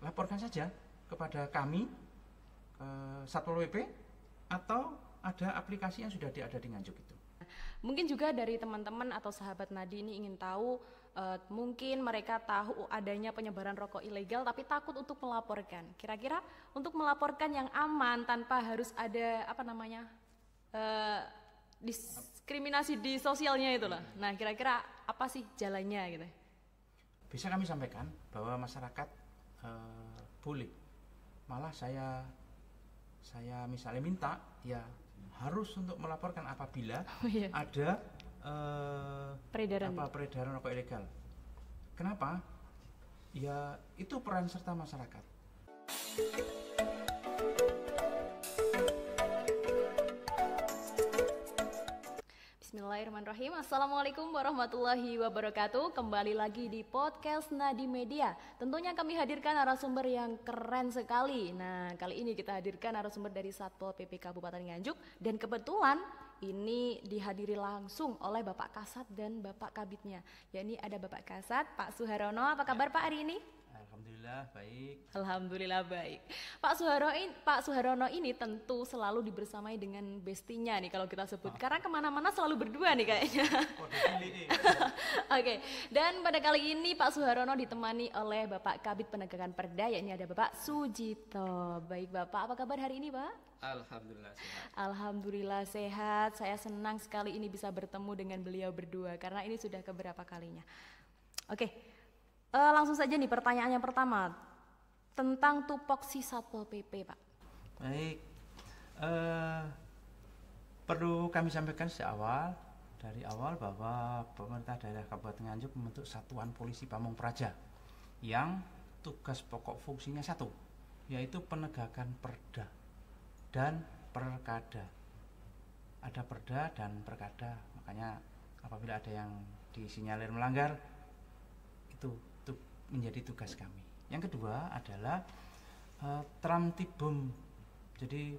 laporkan saja kepada kami, Satpol PP, atau ada aplikasi yang sudah ada di Nganjuk itu. Mungkin juga dari teman-teman atau sahabat Nadi ini ingin tahu, mungkin mereka tahu adanya penyebaran rokok ilegal tapi takut untuk melaporkan. Kira-kira untuk melaporkan yang aman tanpa harus ada diskriminasi di sosialnya itulah. Nah, kira-kira apa sih jalannya gitu? Bisa kami sampaikan bahwa masyarakat boleh. Malah saya misalnya minta ya harus untuk melaporkan apabila ada peredaran rokok ilegal. Kenapa? Ya itu peran serta masyarakat. Bismillahirrahmanirrahim. Assalamualaikum warahmatullahi wabarakatuh. Kembali lagi di podcast Nadi Media. Tentunya kami hadirkan narasumber yang keren sekali. Nah, kali ini kita hadirkan narasumber dari Satpol PP Kabupaten Nganjuk. Dan kebetulan ini dihadiri langsung oleh Bapak Kasat dan Bapak Kabitnya. Yakni ada Bapak Kasat, Pak Suharono. Apa kabar Pak hari ini? Alhamdulillah baik. Alhamdulillah baik. Pak Suharono ini tentu selalu dibersamai dengan bestinya nih kalau kita sebut. Karena kemana-mana selalu berdua nih kayaknya. Oke. Dan pada kali ini Pak Suharono ditemani oleh Bapak Kabit Penegakan Perda, yakni ada Bapak Sujito. Baik Bapak, apa kabar hari ini Pak? Alhamdulillah sehat. Alhamdulillah sehat. Saya senang sekali ini bisa bertemu dengan beliau berdua karena ini sudah keberapa kalinya. Oke. Langsung saja nih pertanyaan yang pertama tentang tupoksi Satpol PP Pak. Baik, perlu kami sampaikan dari awal bahwa pemerintah daerah Kabupaten Nganjuk membentuk Satuan Polisi Pamung Praja yang tugas pokok fungsinya satu, yaitu penegakan perda dan perkada. Ada perda dan perkada, makanya apabila ada yang disinyalir melanggar itu menjadi tugas kami. Yang kedua adalah Tramtibum. Jadi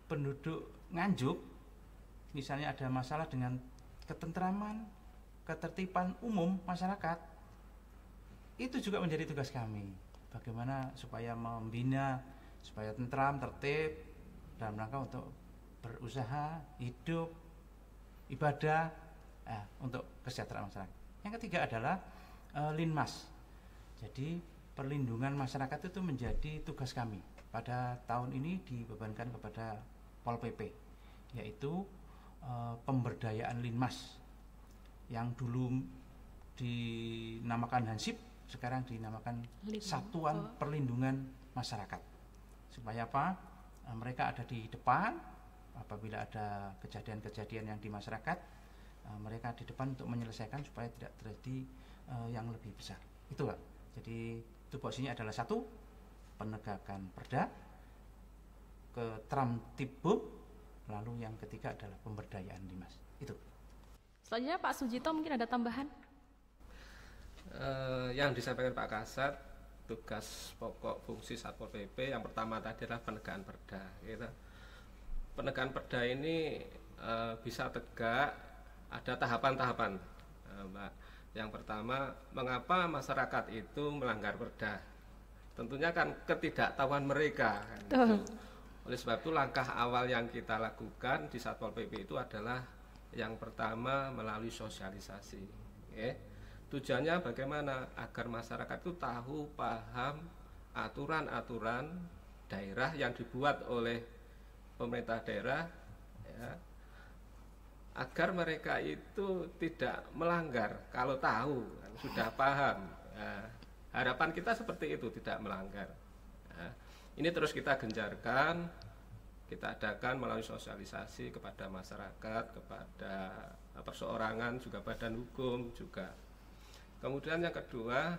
penduduk Nganjuk misalnya ada masalah dengan ketentraman, ketertiban umum masyarakat, itu juga menjadi tugas kami. Bagaimana supaya membina supaya tentram, tertib dalam rangka untuk berusaha, hidup, ibadah, untuk kesejahteraan masyarakat. Yang ketiga adalah Linmas. Jadi perlindungan masyarakat itu menjadi tugas kami. Pada tahun ini dibebankan kepada Pol PP, yaitu pemberdayaan Linmas yang dulu dinamakan Hansip, sekarang dinamakan Satuan Perlindungan Masyarakat. Supaya apa? Mereka ada di depan apabila ada kejadian-kejadian yang di masyarakat, mereka di depan untuk menyelesaikan supaya tidak terjadi yang lebih besar. Itu Pak. Jadi tupoksinya adalah satu, penegakan perda, ke Tramtibum, lalu yang ketiga adalah pemberdayaan Linmas. Itu. Selanjutnya Pak Sujito mungkin ada tambahan? Yang disampaikan Pak Kasat, tugas pokok fungsi Satpol PP yang pertama tadi adalah penegakan perda. Gitu. Penegakan perda ini bisa tegak, ada tahapan-tahapan, Mbak. Yang pertama, mengapa masyarakat itu melanggar perda? Tentunya kan ketidaktahuan mereka. Gitu. Oleh sebab itu langkah awal yang kita lakukan di Satpol PP itu adalah yang pertama melalui sosialisasi. Tujuannya bagaimana? Agar masyarakat itu tahu, paham aturan-aturan daerah yang dibuat oleh pemerintah daerah, ya, agar mereka itu tidak melanggar. Kalau tahu, sudah paham, ya, harapan kita seperti itu, tidak melanggar. Ya, ini terus kita gencarkan, kita adakan melalui sosialisasi kepada masyarakat, kepada perseorangan, juga badan hukum juga. Kemudian yang kedua,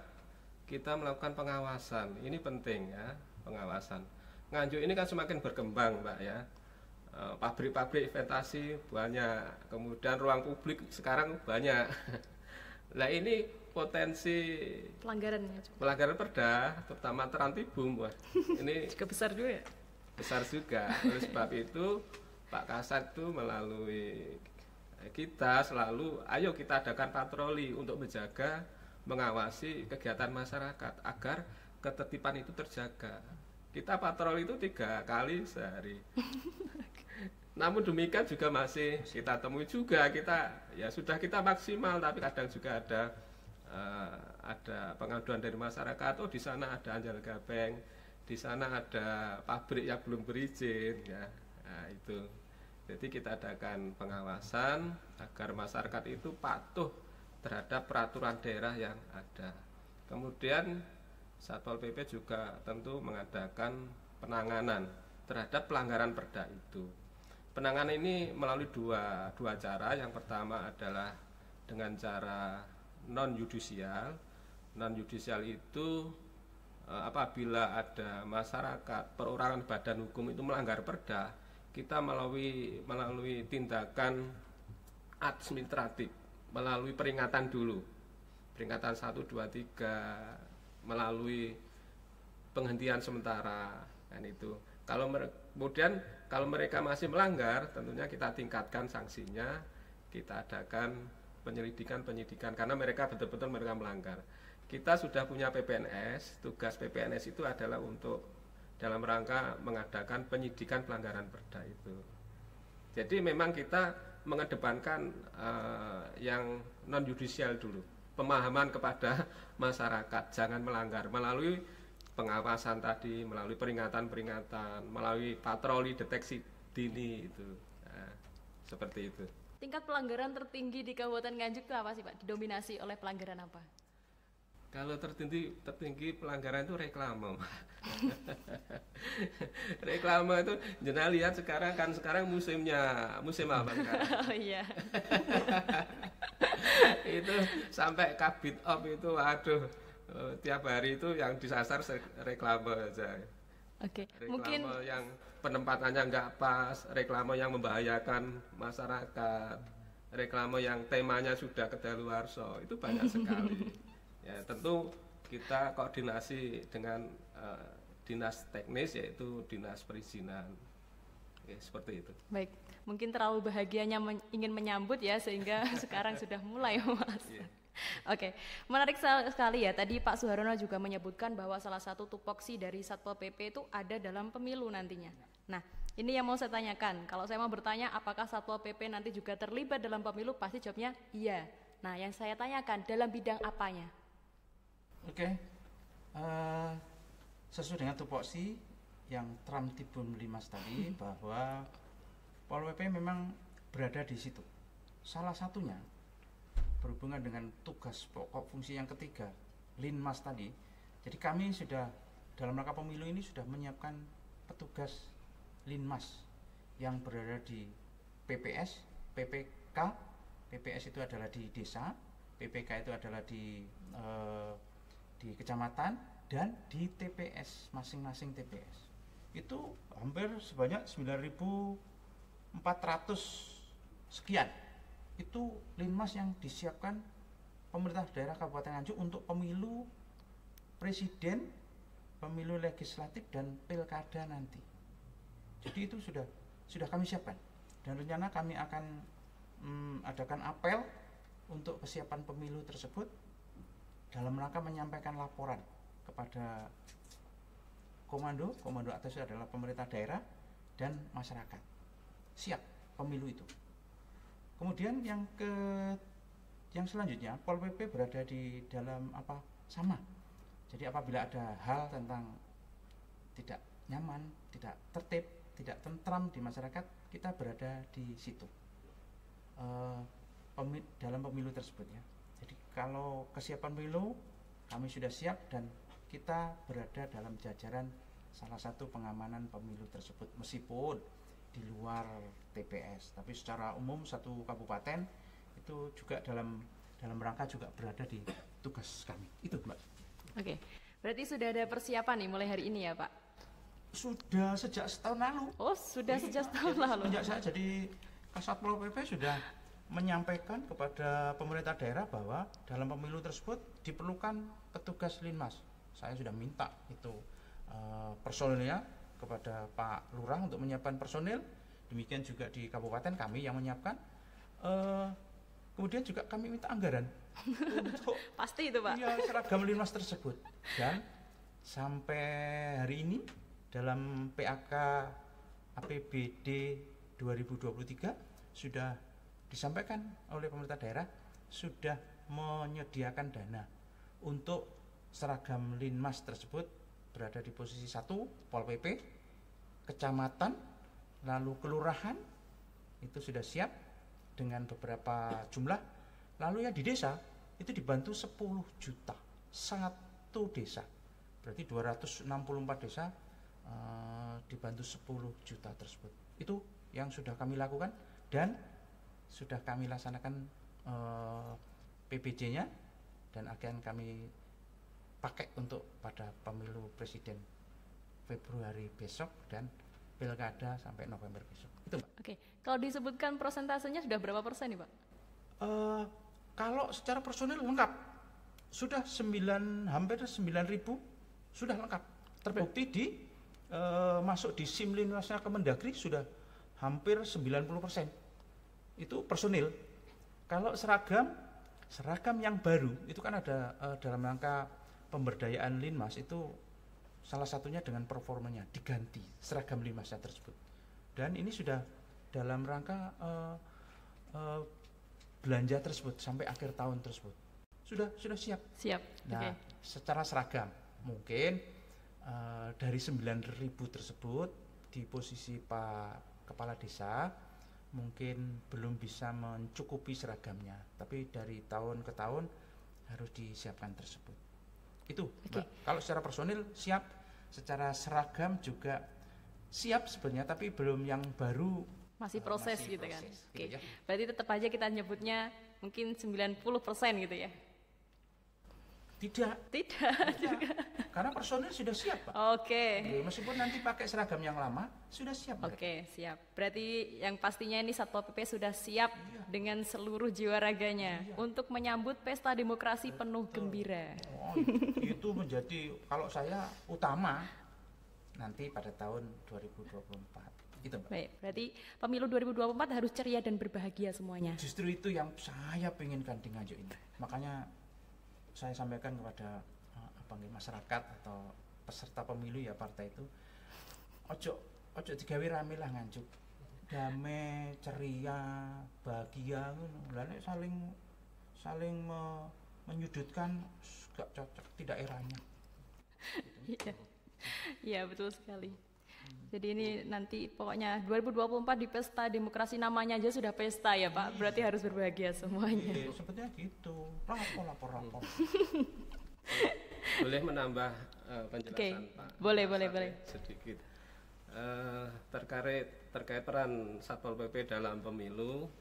kita melakukan pengawasan. Ini penting ya, pengawasan. Nganjuk ini kan semakin berkembang Mbak ya. Pabrik-pabrik investasi banyak, kemudian ruang publik sekarang banyak. Nah ini potensi pelanggaran perda, terutama Tramtibum, wah ini juga besar juga ya? Besar juga. Oleh sebab itu Pak Kasat itu melalui kita selalu, ayo kita adakan patroli untuk menjaga, mengawasi kegiatan masyarakat agar ketertiban itu terjaga. Kita patroli itu 3 kali sehari. Namun demikian juga masih kita temui juga, kita ya sudah kita maksimal, tapi kadang juga ada pengaduan dari masyarakat, oh di sana ada anjal gabeng, di sana ada pabrik yang belum berizin, ya. Nah, itu. Jadi kita adakan pengawasan agar masyarakat itu patuh terhadap peraturan daerah yang ada. Kemudian Satpol PP juga tentu mengadakan penanganan terhadap pelanggaran perda itu. Penanganan ini melalui dua cara. Yang pertama adalah dengan cara non yudisial. Non yudisial itu apabila ada masyarakat, perorangan, badan hukum itu melanggar perda, kita melalui tindakan administratif, melalui peringatan dulu, peringatan 1, 2, 3, melalui penghentian sementara, kan itu. Kemudian kalau mereka masih melanggar, tentunya kita tingkatkan sanksinya, kita adakan penyidikan karena mereka betul-betul mereka melanggar. Kita sudah punya PPNS, tugas PPNS itu adalah untuk dalam rangka mengadakan penyidikan pelanggaran perda itu. Jadi memang kita mengedepankan yang non yudisial dulu, pemahaman kepada masyarakat jangan melanggar melalui pengawasan tadi, melalui peringatan, melalui patroli deteksi dini itu. Nah, seperti itu. Tingkat pelanggaran tertinggi di Kabupaten Nganjuk itu apa sih Pak? Didominasi oleh pelanggaran apa? Kalau tertinggi pelanggaran itu reklame. Reklame itu jenah lihat sekarang musim apa sekarang? Oh iya. Itu sampai kabit op itu aduh, tiap hari itu yang disasar reklame aja. Oke. Reklame Mungkin yang penempatannya nggak pas, reklame yang membahayakan masyarakat, reklame yang temanya sudah kedaluarsa, itu banyak sekali. Ya tentu kita koordinasi dengan dinas teknis, yaitu dinas perizinan. Ya, seperti itu. baik, mungkin terlalu bahagianya ingin menyambut ya sehingga sekarang sudah mulai Mas. Yeah. Oke, menarik sekali ya. Tadi Pak Suharyono juga menyebutkan bahwa salah satu tupoksi dari Satpol PP itu ada dalam pemilu nantinya. Nah, ini yang mau saya tanyakan. Kalau saya mau bertanya apakah Satpol PP nanti juga terlibat dalam pemilu, pasti jawabnya iya. Nah, yang saya tanyakan dalam bidang apanya? Oke, sesuai dengan tupoksi yang Tramtibun Limas tadi bahwa Pol PP memang berada di situ. Salah satunya berhubungan dengan tugas pokok fungsi yang ketiga, Linmas tadi. Jadi kami sudah dalam rangka pemilu ini sudah menyiapkan petugas Linmas yang berada di PPS, PPK. PPS itu adalah di desa, PPK itu adalah di kecamatan, dan di TPS, masing-masing TPS itu hampir sebanyak 9.400 sekian. Itu Linmas yang disiapkan pemerintah daerah Kabupaten Nganjuk untuk pemilu presiden, pemilu legislatif, dan pilkada nanti. Jadi itu sudah kami siapkan, dan rencana kami akan adakan apel untuk kesiapan pemilu tersebut dalam rangka menyampaikan laporan kepada komando atas itu adalah pemerintah daerah dan masyarakat. Siap pemilu itu. Kemudian yang selanjutnya, Pol PP berada di dalam sama. Jadi apabila ada hal tentang tidak nyaman, tidak tertib, tidak tentram di masyarakat, kita berada di situ. Dalam pemilu tersebut ya. Jadi kalau kesiapan pemilu kami sudah siap dan kita berada dalam jajaran salah satu pengamanan pemilu tersebut meskipun di luar TPS, tapi secara umum satu kabupaten itu juga dalam rangka juga berada di tugas kami. Itu Mbak. Oke, berarti sudah ada persiapan nih mulai hari ini ya Pak? Sudah sejak setahun lalu. Oh sudah sejak setahun lalu. Sejak saya jadi Kasatpol PP sudah menyampaikan kepada pemerintah daerah bahwa dalam pemilu tersebut diperlukan petugas Linmas. Saya sudah minta itu personilnya kepada Pak Lurah untuk menyiapkan personil. Demikian juga di kabupaten kami yang menyiapkan. Kemudian juga kami minta anggaran untuk pasti itu Pak. Iya, seragam Linmas tersebut. Dan sampai hari ini dalam PAK APBD 2023 sudah disampaikan oleh pemerintah daerah sudah menyediakan dana untuk seragam Linmas tersebut berada di posisi 1 Pol PP, kecamatan, lalu kelurahan itu sudah siap dengan beberapa jumlah, lalu yang di desa itu dibantu 10 juta satu desa, berarti 264 desa dibantu 10 juta tersebut. Itu yang sudah kami lakukan dan sudah kami laksanakan PPJ-nya dan akan kami pakai untuk pada pemilu presiden Februari besok dan pilkada sampai November besok. Itu, Mbak. Oke, kalau disebutkan persentasenya sudah berapa persen nih, Pak? Kalau secara personil lengkap sudah hampir 9.000 sudah lengkap. Terbukti di masuk di SIM Linmasnya Kemendagri sudah hampir 90%. Itu personil. Kalau seragam yang baru itu kan ada dalam rangka pemberdayaan Linmas, itu salah satunya dengan performanya diganti seragam Linmasnya tersebut. Dan ini sudah dalam rangka belanja tersebut sampai akhir tahun tersebut sudah siap. Nah, secara seragam mungkin dari 9.000 tersebut di posisi Pak Kepala Desa mungkin belum bisa mencukupi seragamnya, tapi dari tahun ke tahun harus disiapkan tersebut. Itu, Mbak. Kalau secara personil siap, secara seragam juga siap sebenarnya, tapi belum yang baru. Masih proses gitu kan. Oke. Gitu ya. Berarti tetap aja kita nyebutnya mungkin 90% gitu ya. Tidak. Karena personil sudah siap, Pak. Oke. Meskipun nanti pakai seragam yang lama, sudah siap. Oke, siap. Berarti yang pastinya ini Satpol PP sudah siap dengan seluruh jiwa raganya untuk menyambut pesta demokrasi penuh gembira. Oh, itu menjadi kalau saya utama nanti pada tahun 2024. Itu, Mbak. Baik, berarti pemilu 2024 harus ceria dan berbahagia semuanya. Justru itu yang saya inginkan di Nganjuk ini. Makanya saya sampaikan kepada masyarakat atau peserta pemilu ya partai itu, ojo digawe rame lah Nganjuk, damai, ceria, bahagia, lah nek saling menyudutkan gak cocok, tidak eranya. Iya betul sekali. Jadi ini nanti pokoknya 2024 di pesta demokrasi, namanya aja sudah pesta ya Pak, berarti harus berbahagia semuanya. Sepertinya gitu, lapor. Boleh menambah penjelasan Pak? Boleh. Sedikit. Terkait peran Satpol PP dalam pemilu,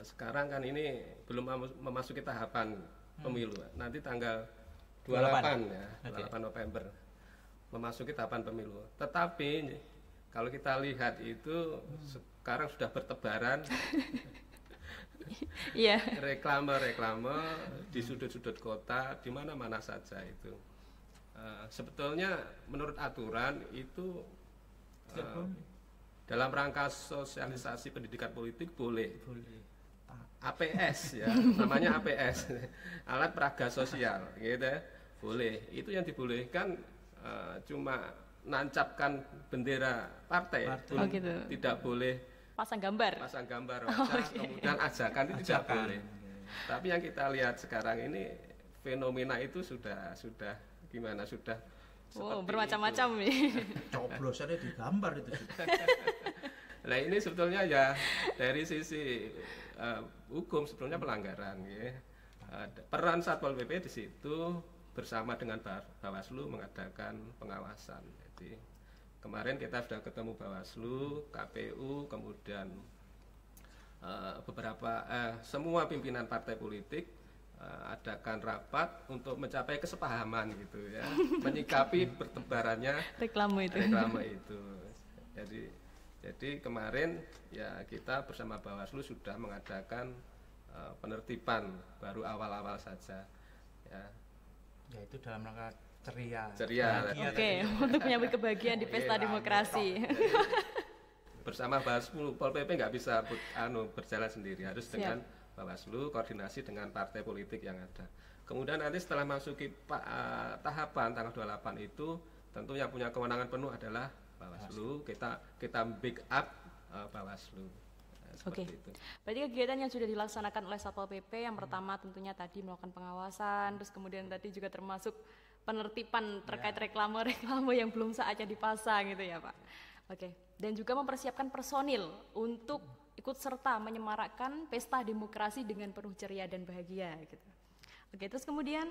sekarang kan ini belum memasuki tahapan pemilu. Nanti tanggal 28 ya, 28 November memasuki tahapan pemilu. Tetapi kalau kita lihat itu sekarang sudah bertebaran reklame di sudut-sudut kota, di mana-mana saja itu. Sebetulnya menurut aturan itu dalam rangka sosialisasi pendidikan politik boleh. APS ya, namanya APS, alat peraga sosial, gitu ya, boleh. Itu yang dibolehkan cuma nancapkan bendera partai. Gitu. Tidak boleh pasang gambar wajah, kemudian ajakan itu tidak boleh. Tapi yang kita lihat sekarang ini fenomena itu sudah gimana, sudah bermacam-macam nih. Coblosannya digambar itu. Nah ini sebetulnya ya dari sisi hukum sebetulnya pelanggaran ya. Peran Satpol PP di situ bersama dengan Bawaslu mengadakan pengawasan. Jadi kemarin kita sudah ketemu Bawaslu, KPU, kemudian beberapa semua pimpinan partai politik adakan rapat untuk mencapai kesepahaman gitu ya, menyikapi bertebarannya reklame itu. Jadi kemarin ya kita bersama Bawaslu sudah mengadakan penertiban baru awal-awal saja ya. Ya itu dalam rangka ceria. Oke, untuk menyambut kebahagiaan di pesta demokrasi. Bersama Bawaslu, Pol PP nggak bisa berjalan sendiri, harus dengan Bawaslu koordinasi dengan partai politik yang ada. Kemudian nanti setelah masuki tahapan tanggal 28 itu tentu yang punya kewenangan penuh adalah Bawaslu. Kita big up Bawaslu. Oke. Berarti kegiatan yang sudah dilaksanakan oleh Satpol PP yang pertama tentunya tadi melakukan pengawasan, terus kemudian tadi juga termasuk penertiban terkait reklame-reklame yang belum saatnya dipasang gitu ya Pak. Oke. Dan juga mempersiapkan personil untuk ikut serta menyemarakkan pesta demokrasi dengan penuh ceria dan bahagia gitu. Oke, terus kemudian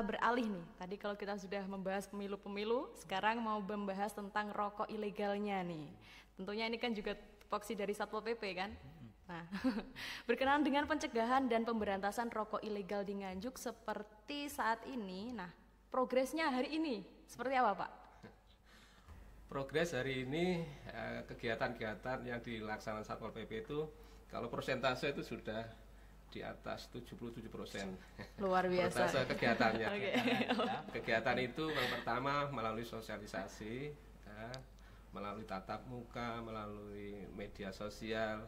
beralih nih. Tadi kalau kita sudah membahas pemilu-pemilu, sekarang mau membahas tentang rokok ilegalnya nih. Tentunya ini kan juga tupoksi dari Satpol PP kan. Nah, berkenaan dengan pencegahan dan pemberantasan rokok ilegal di Nganjuk seperti saat ini. Nah, progresnya hari ini seperti apa Pak? Progres hari ini kegiatan-kegiatan yang dilaksanakan Satpol PP itu kalau persentase itu sudah di atas 77%. Luar biasa. Persentase kegiatannya. Okay. Kegiatan itu yang pertama melalui sosialisasi, ya, melalui tatap muka, melalui media sosial,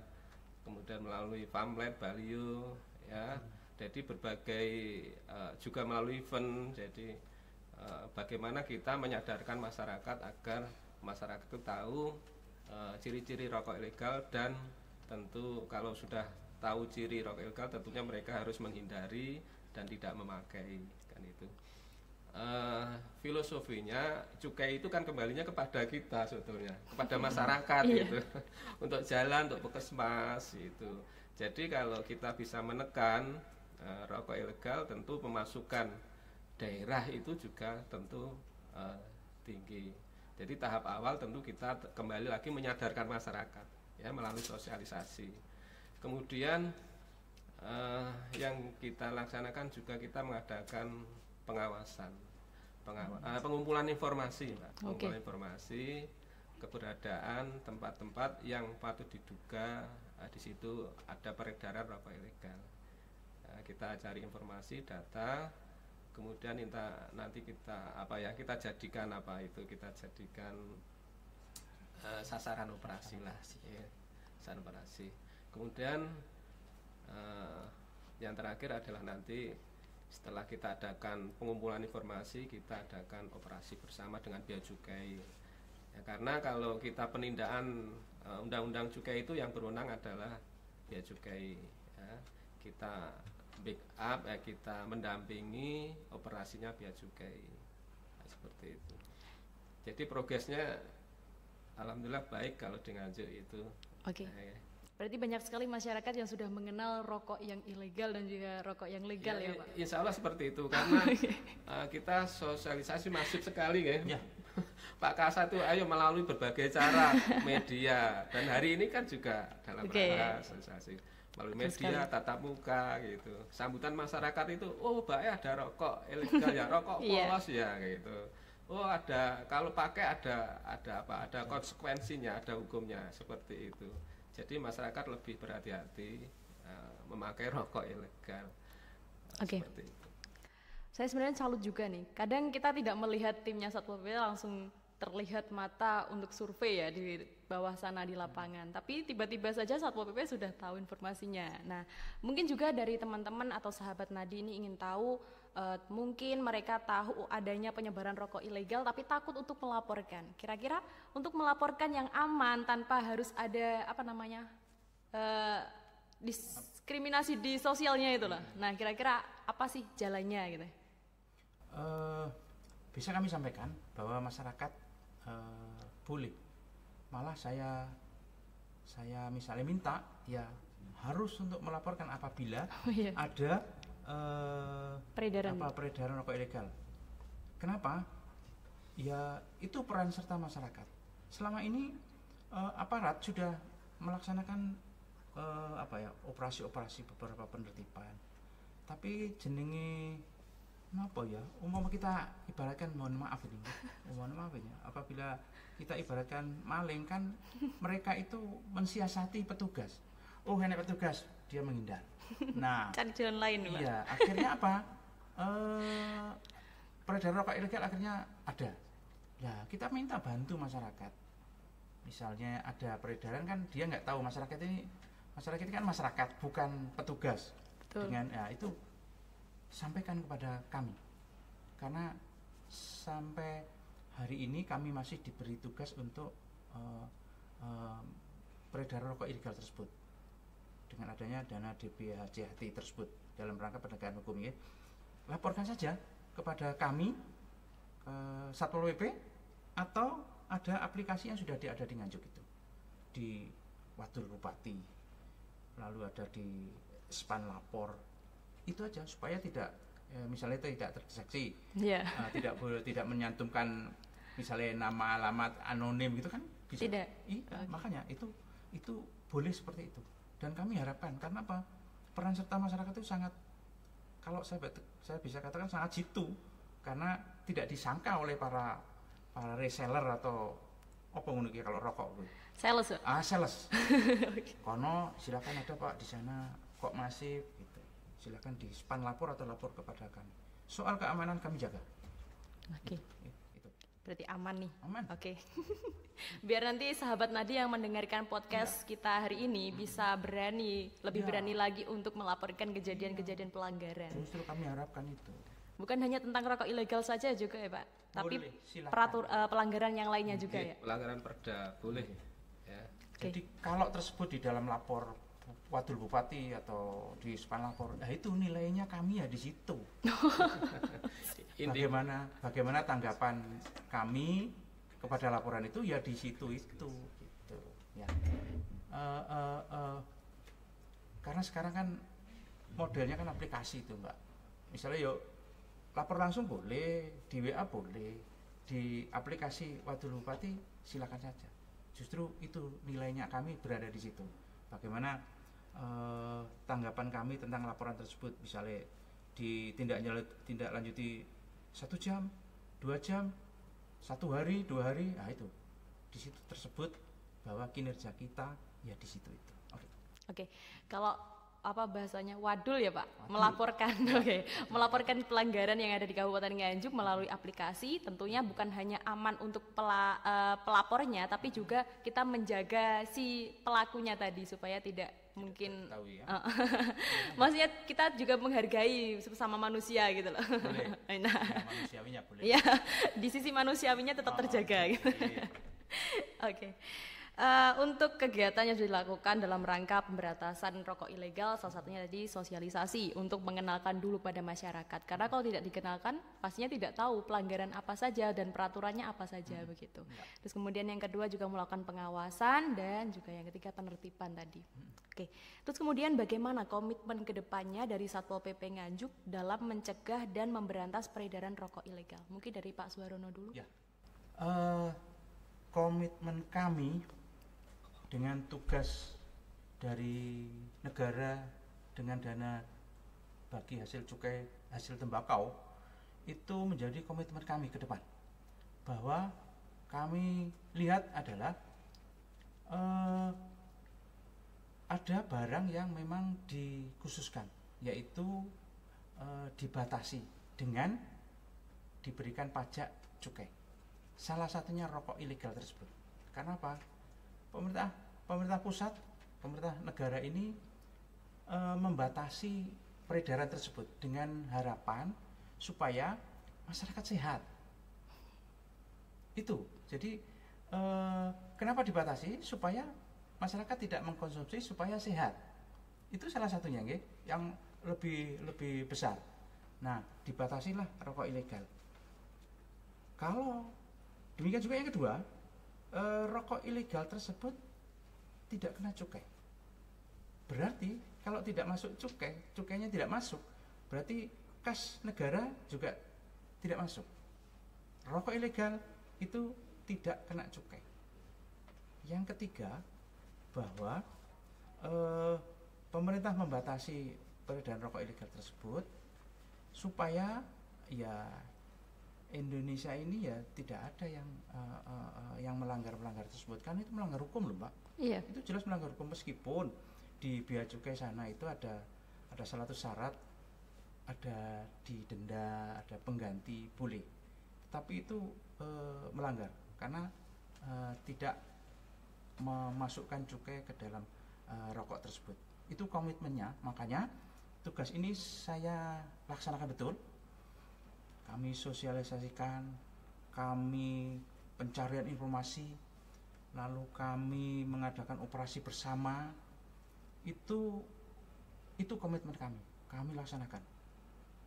kemudian melalui pamflet, baliho, ya. Jadi berbagai juga melalui event. Jadi bagaimana kita menyadarkan masyarakat agar masyarakat itu tahu ciri-ciri rokok ilegal, dan tentu kalau sudah tahu ciri rokok ilegal tentunya mereka harus menghindari dan tidak memakai kan itu. Filosofinya cukai itu kan kembalinya kepada kita sebetulnya, kepada masyarakat gitu. Untuk jalan, untuk puskesmas itu. Jadi kalau kita bisa menekan rokok ilegal, tentu pemasukan daerah itu juga tentu tinggi. Jadi tahap awal tentu kita kembali lagi menyadarkan masyarakat ya melalui sosialisasi. Kemudian yang kita laksanakan juga kita mengadakan pengawasan, pengumpulan informasi, Pak. Pengumpulan informasi keberadaan tempat-tempat yang patut diduga di situ ada peredaran rokok ilegal. Kita cari informasi, data, kemudian nanti kita jadikan sasaran operasi lah, ya, sasaran operasi. Kemudian yang terakhir adalah nanti setelah kita adakan pengumpulan informasi, kita adakan operasi bersama dengan Bea Cukai. Ya, karena kalau kita penindakan undang-undang cukai itu yang berwenang adalah Bea Cukai. Ya. Kita backup, kita mendampingi operasinya Bea Cukai. Nah, seperti itu. Jadi progresnya alhamdulillah baik kalau di Nganjuk itu. Oke. Berarti banyak sekali masyarakat yang sudah mengenal rokok yang ilegal dan juga rokok yang legal ya Pak? Insya Allah seperti itu, karena kita sosialisasi masif sekali ya. Pak Kasat itu ayo melalui berbagai cara media, dan hari ini kan juga dalam rangka sosialisasi melalui media, tatap muka gitu. Sambutan masyarakat itu, oh Mbak ada rokok ilegal ya, rokok polos ya gitu. Oh ada, kalau pakai ada konsekuensinya, ada hukumnya, seperti itu. Jadi masyarakat lebih berhati-hati memakai rokok ilegal. Oke. Saya sebenarnya salut juga nih. Kadang kita tidak melihat timnya Satpol PP langsung terlihat mata untuk survei ya di bawah sana di lapangan. Tapi tiba-tiba saja Satpol PP sudah tahu informasinya. Nah, mungkin juga dari teman-teman atau sahabat Nadi ini ingin tahu, mungkin mereka tahu adanya penyebaran rokok ilegal tapi takut untuk melaporkan. Kira-kira untuk melaporkan yang aman tanpa harus ada diskriminasi di sosialnya itu loh. Nah, kira-kira apa sih jalannya gitu? Bisa kami sampaikan bahwa masyarakat boleh, malah saya misalnya minta ya harus untuk melaporkan apabila ada peredaran rokok ilegal. Kenapa? Ya itu peran serta masyarakat. Selama ini aparat sudah melaksanakan operasi-operasi beberapa penertiban. Tapi jenenge apa ya? Umpama kita ibaratkan mohon maaf ini, apabila kita ibaratkan maling kan mereka itu mensiasati petugas. Oh, enak petugas, dia menghindar. Nah, cari jalan lain, Pak. Iya, akhirnya apa? Peredaran rokok ilegal akhirnya ada. Ya, kita minta bantu masyarakat. Misalnya ada peredaran kan dia nggak tahu, masyarakat ini Masyarakat ini kan masyarakat, bukan petugas. Betul. Dengan ya itu sampaikan kepada kami. Karena sampai hari ini kami masih diberi tugas untuk peredaran rokok ilegal tersebut. Dengan adanya dana DBHJHT tersebut dalam rangka penegakan hukum ya. Laporkan saja kepada kami Satpol PP atau ada aplikasi yang sudah ada di Nganjuk itu. Di Wadul Bupati. Lalu ada di Span Lapor. Itu aja supaya tidak misalnya tidak terdeteksi. Yeah. Tidak menyantumkan misalnya nama alamat anonim gitu kan bisa. Tidak. Iya, makanya itu boleh seperti itu. Dan kami harapkan karena apa? Peran serta masyarakat itu sangat, kalau saya bisa katakan sangat jitu, karena tidak disangka oleh para reseller atau apa ngono iki kalau rokok gitu. Sales. Sales. Kono silakan ada Pak di sana kok masif gitu. Silakan di Span lapor atau lapor kepada kami. Soal keamanan kami jaga. Oke. Itu. Berarti aman nih. Aman. Oke. Biar nanti sahabat Nadi yang mendengarkan podcast kita hari ini bisa lebih berani lagi untuk melaporkan kejadian-kejadian pelanggaran. Justru kami harapkan itu. Bukan hanya tentang rokok ilegal saja juga ya Pak, tapi Boleh, pelanggaran yang lainnya juga ya. Pelanggaran perda boleh. Ya. Jadi kalau tersebut di dalam lapor Wadul Bupati atau di Span lapor, nah itu nilainya kami ya di situ. Bagaimana tanggapan kami kepada laporan itu ya di situ gitu. Ya. Karena sekarang kan modelnya kan aplikasi itu Mbak. Misalnya yuk lapor langsung boleh, di WA boleh, di aplikasi Wadul Bupati silakan saja. Justru itu nilainya kami berada di situ. Bagaimana tanggapan kami tentang laporan tersebut, misalnya ditindaklanjuti 1 jam, 2 jam, 1 hari, 2 hari, nah itu di situ tersebut bahwa kinerja kita ya di situ itu. Oke. Kalau apa bahasanya wadul ya Pak, Wadul. melaporkan melaporkan pelanggaran yang ada di Kabupaten Nganjuk melalui aplikasi, tentunya bukan hanya aman untuk pelapornya, tapi juga kita menjaga si pelakunya tadi supaya tidak mungkin tahu ya. Maksudnya kita juga menghargai sesama manusia gitu loh. Boleh. Nah, Manusiawinya boleh. ya di sisi manusiawinya tetap terjaga gitu. Oke. Untuk kegiatan yang sudah dilakukan dalam rangka pemberantasan rokok ilegal, salah satunya tadi sosialisasi untuk mengenalkan dulu pada masyarakat. Karena kalau tidak dikenalkan, pastinya tidak tahu pelanggaran apa saja dan peraturannya apa saja begitu. Terus kemudian yang kedua juga melakukan pengawasan dan juga yang ketiga penertiban tadi. Oke. Terus kemudian bagaimana komitmen kedepannya dari Satpol PP Nganjuk dalam mencegah dan memberantas peredaran rokok ilegal? Mungkin dari Pak Suharono dulu. Ya. Komitmen kami dengan tugas dari negara dengan dana bagi hasil cukai, hasil tembakau itu menjadi komitmen kami ke depan, bahwa kami lihat adalah ada barang yang memang dikhususkan, yaitu dibatasi dengan diberikan pajak cukai, salah satunya rokok ilegal tersebut. Karena apa? Pemerintah pusat, pemerintah negara ini membatasi peredaran tersebut dengan harapan supaya masyarakat sehat. Itu. Jadi kenapa dibatasi? Supaya masyarakat tidak mengkonsumsi, supaya sehat. Itu salah satunya, nggih, yang lebih besar. Nah, dibatasilah rokok ilegal. Kalau demikian juga yang kedua, rokok ilegal tersebut tidak kena cukai. Berarti kalau tidak masuk cukai, cukainya tidak masuk, berarti kas negara juga tidak masuk. Rokok ilegal itu tidak kena cukai. Yang ketiga, bahwa pemerintah membatasi peredaran rokok ilegal tersebut supaya ya Indonesia ini ya tidak ada yang melanggar tersebut, kan itu melanggar hukum loh Mbak. Iya. Itu jelas melanggar hukum, meskipun di bea cukai sana itu ada salah satu syarat, ada didenda, ada pengganti, boleh. Tapi itu melanggar karena tidak memasukkan cukai ke dalam rokok tersebut. Itu komitmennya, makanya tugas ini saya laksanakan betul. Kami sosialisasikan, kami pencarian informasi, lalu kami mengadakan operasi bersama. Itu komitmen kami laksanakan.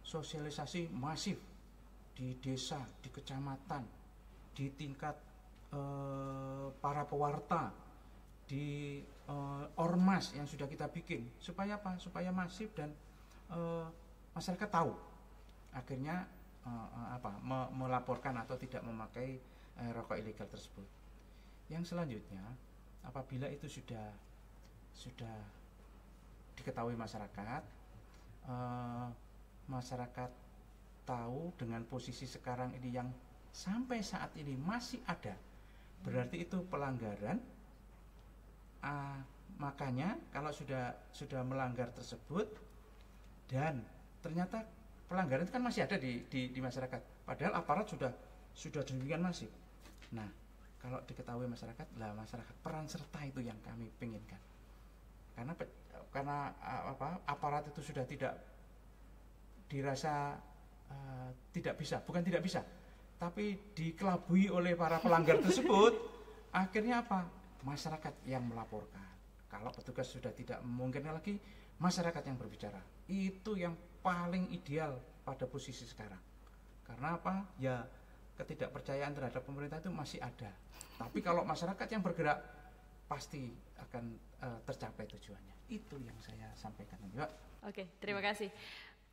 Sosialisasi masif di desa, di kecamatan, di tingkat para pewarta, di ormas yang sudah kita bikin, supaya apa? Supaya masif dan masyarakat tahu. Akhirnya melaporkan atau tidak memakai rokok ilegal tersebut. Yang selanjutnya, apabila itu sudah diketahui masyarakat, masyarakat tahu dengan posisi sekarang ini yang sampai saat ini masih ada, berarti itu pelanggaran. Makanya kalau sudah melanggar tersebut dan ternyata pelanggaran itu kan masih ada di masyarakat, padahal aparat sudah demikian masif. Nah, kalau diketahui masyarakat, masyarakat peran serta itu yang kami inginkan. Karena aparat itu sudah tidak dirasa tidak bisa, bukan tidak bisa, tapi dikelabui oleh para pelanggar tersebut. Akhirnya apa? Masyarakat yang melaporkan. Kalau petugas sudah tidak memungkinkan lagi, masyarakat yang berbicara. Itu yang paling ideal pada posisi sekarang. Karena apa? Ya, ketidakpercayaan terhadap pemerintah itu masih ada. Tapi kalau masyarakat yang bergerak, pasti akan tercapai tujuannya. Itu yang saya sampaikan, Mbak. Oke, terima kasih.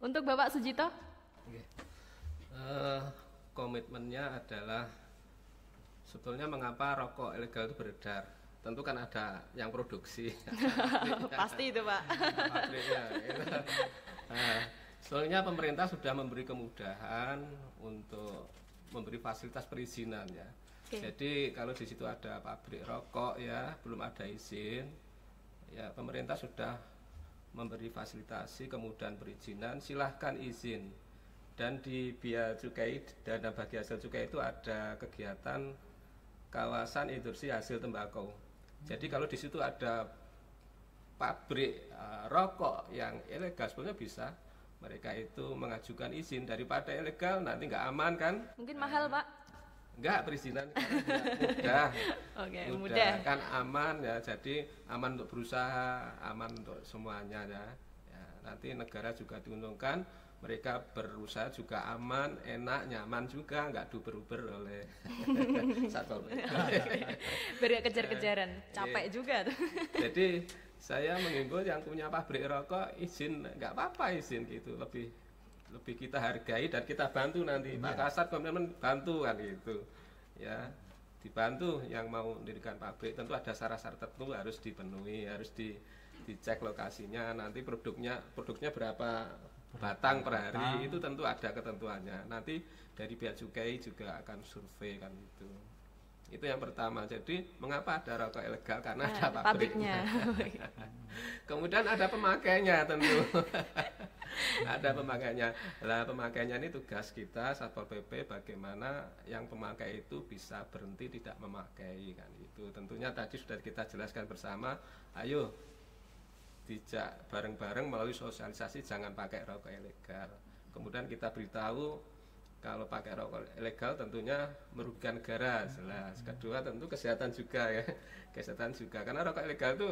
Untuk Bapak Sujito? Oke. Komitmennya adalah sebetulnya mengapa rokok ilegal itu beredar. Tentu kan ada yang produksi. Pasti itu, Pak. Pabriknya, gitu. Sebetulnya pemerintah sudah memberi kemudahan untuk memberi fasilitas perizinan ya. Okay. Jadi kalau di situ ada pabrik rokok ya, belum ada izin, ya pemerintah sudah memberi fasilitasi kemudahan perizinan, silahkan izin. Dan di Bea Cukai, dana bagi hasil cukai itu ada kegiatan kawasan industri hasil tembakau. Jadi kalau di situ ada pabrik rokok yang ilegal, sebetulnya bisa mereka itu mengajukan izin, daripada ilegal nanti nggak aman kan? Mungkin mahal, Pak. Enggak, perizinan mudah. Oke, mudah kan, aman ya. Jadi aman untuk berusaha, aman untuk semuanya ya. Nanti negara juga diuntungkan, mereka berusaha juga aman, enak, nyaman juga, nggak duber-uber oleh satpol pp. Biar kejar-kejaran, capek juga tuh. Jadi saya mengimbau yang punya pabrik rokok izin, nggak apa-apa izin gitu, lebih kita hargai dan kita bantu nanti. Pak Kasat komitmen bantu kan gitu ya, dibantu yang mau mendirikan pabrik. Tentu ada syarat-syarat tertentu harus dipenuhi, harus dicek lokasinya, nanti produknya berapa batang per hari, itu tentu ada ketentuannya. Nanti dari Bea Cukai juga akan survei kan itu. Itu yang pertama. Jadi mengapa ada rokok ilegal? Karena ada pabriknya. Kemudian ada pemakainya tentu. Ada pemakainya. Lah pemakainya ini tugas kita Satpol PP, bagaimana yang pemakai itu bisa berhenti tidak memakai kan itu. Tentunya tadi sudah kita jelaskan bersama. Ayo dijak bareng-bareng melalui sosialisasi jangan pakai rokok ilegal. Kemudian kita beritahu kalau pakai rokok ilegal tentunya merugikan negara, jelas. Kedua tentu kesehatan juga ya, kesehatan juga, karena rokok ilegal itu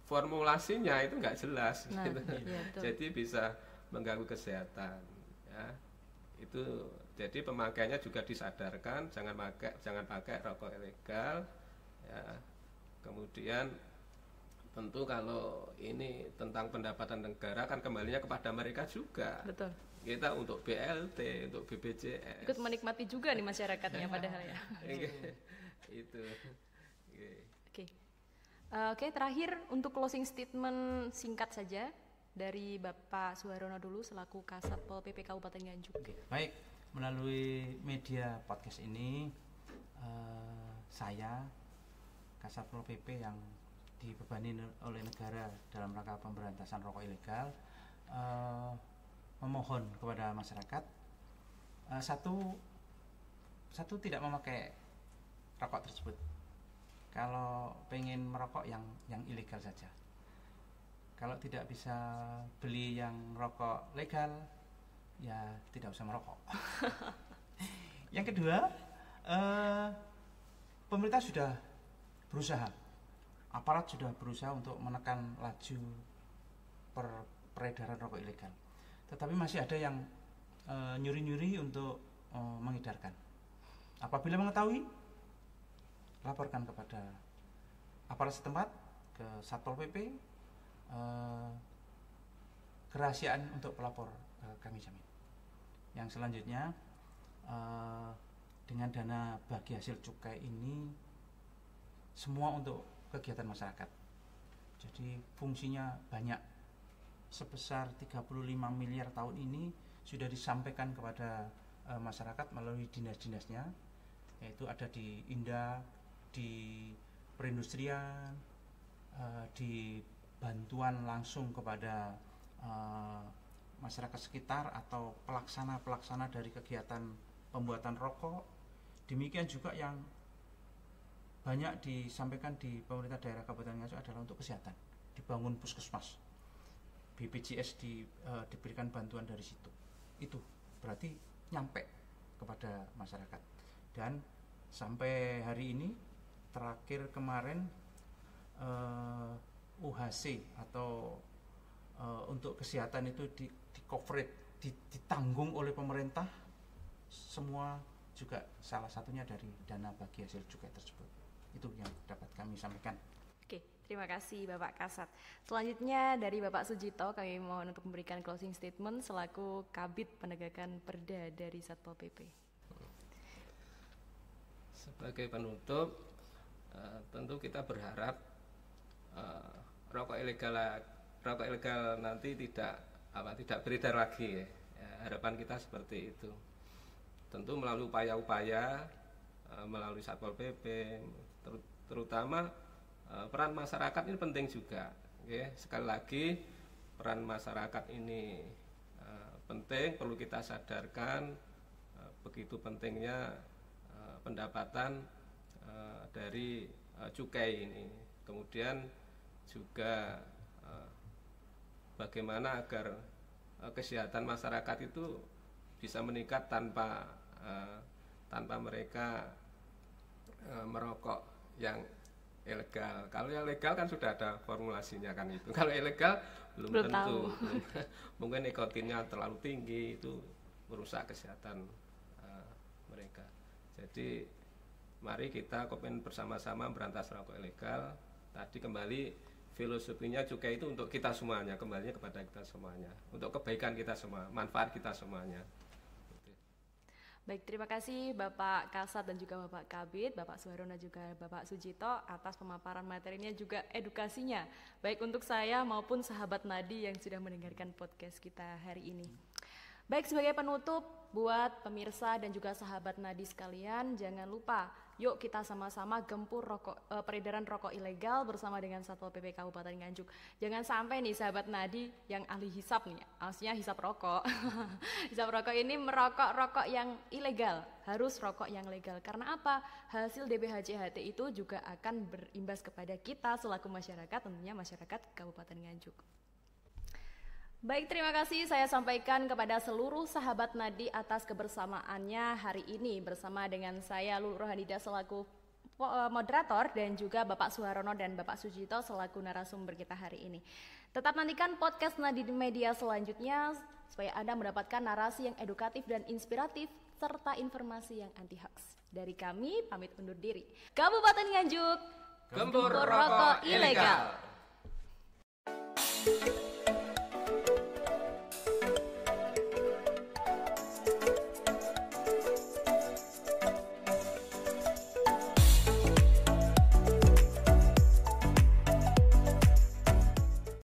formulasinya itu nggak jelas, gitu. Iya, jadi bisa mengganggu kesehatan. Ya. Itu jadi pemakainya juga disadarkan jangan pakai rokok ilegal. Ya. Kemudian tentu kalau ini tentang pendapatan negara kan kembalinya kepada mereka juga. Betul. Kita untuk BLT, untuk BPJS. Ikut menikmati juga nih masyarakatnya padahal ya. Itu. Oke, terakhir untuk closing statement singkat saja dari Bapak Suharyono dulu selaku Kasatpol PP Kabupaten Nganjuk. Baik, melalui media podcast ini saya Kasatpol PP yang dibebani oleh negara dalam rangka pemberantasan rokok ilegal memohon kepada masyarakat satu tidak memakai rokok tersebut. Kalau pengen merokok yang ilegal saja. Kalau tidak bisa beli yang rokok legal, ya tidak usah merokok. Yang kedua, pemerintah sudah berusaha, aparat sudah berusaha untuk menekan laju peredaran rokok ilegal. Tetapi masih ada yang nyuri-nyuri untuk mengedarkan. Apabila mengetahui, laporkan kepada aparat setempat, ke Satpol PP. Kerahasiaan untuk pelapor kami jamin. Yang selanjutnya, dengan dana bagi hasil cukai ini semua untuk kegiatan masyarakat. Jadi fungsinya banyak. Sebesar 35 miliar tahun ini sudah disampaikan kepada masyarakat melalui dinas-dinasnya, yaitu ada di Indah, di perindustrian, di bantuan langsung kepada masyarakat sekitar atau pelaksana dari kegiatan pembuatan rokok. Demikian juga yang banyak disampaikan di pemerintah daerah Kabupaten Nganjuk adalah untuk kesehatan. Dibangun puskesmas, BPJS diberikan bantuan dari situ. Itu berarti nyampe kepada masyarakat. Dan sampai hari ini, terakhir kemarin, UHC atau untuk kesehatan itu di coverage, ditanggung oleh pemerintah semua, juga salah satunya dari dana bagi hasil cukai tersebut. Itu yang dapat kami sampaikan. Oke, terima kasih Bapak Kasat. Selanjutnya dari Bapak Sujito, kami mohon untuk memberikan closing statement selaku Kabid Penegakan Perda dari Satpol PP. Sebagai penutup, tentu kita berharap rokok ilegal nanti tidak beredar lagi ya. Harapan kita seperti itu. Tentu melalui upaya-upaya melalui Satpol PP, terutama peran masyarakat ini penting juga. Ya. Sekali lagi peran masyarakat ini penting, perlu kita sadarkan begitu pentingnya pendapatan dari cukai ini. Kemudian juga bagaimana agar kesehatan masyarakat itu bisa meningkat tanpa mereka merokok yang ilegal. Kalau yang legal kan sudah ada formulasinya kan itu. Kalau ilegal belum tentu. Mungkin nikotinnya terlalu tinggi, itu merusak kesehatan mereka. Jadi mari kita komitmen bersama-sama berantas rokok ilegal. Tadi kembali filosofinya cukai itu untuk kita semuanya, kembalinya kepada kita semuanya, untuk kebaikan kita semua, manfaat kita semuanya. Baik, terima kasih Bapak Kasat dan juga Bapak Kabid, Bapak Suharono juga Bapak Sujito atas pemaparan materinya juga edukasinya, baik untuk saya maupun sahabat Nadi yang sudah mendengarkan podcast kita hari ini. Baik, sebagai penutup buat pemirsa dan juga sahabat Nadi sekalian, jangan lupa yuk kita sama-sama gempur peredaran rokok ilegal bersama dengan Satpol PP Kabupaten Nganjuk. Jangan sampai nih sahabat Nadi yang ahli hisap nih, maksudnya hisap rokok. Hisap rokok ini merokok rokok yang ilegal, harus rokok yang legal. Karena apa? Hasil DBHCHT itu juga akan berimbas kepada kita selaku masyarakat, tentunya masyarakat Kabupaten Nganjuk. Baik, terima kasih saya sampaikan kepada seluruh sahabat Nadi atas kebersamaannya hari ini bersama dengan saya Lulu Rohanida selaku moderator dan juga Bapak Suharono dan Bapak Sujito selaku narasumber kita hari ini. Tetap nantikan podcast Nadi Media selanjutnya supaya Anda mendapatkan narasi yang edukatif dan inspiratif serta informasi yang anti hoax. Dari kami pamit undur diri. Kabupaten Nganjuk, gempur rokok ilegal.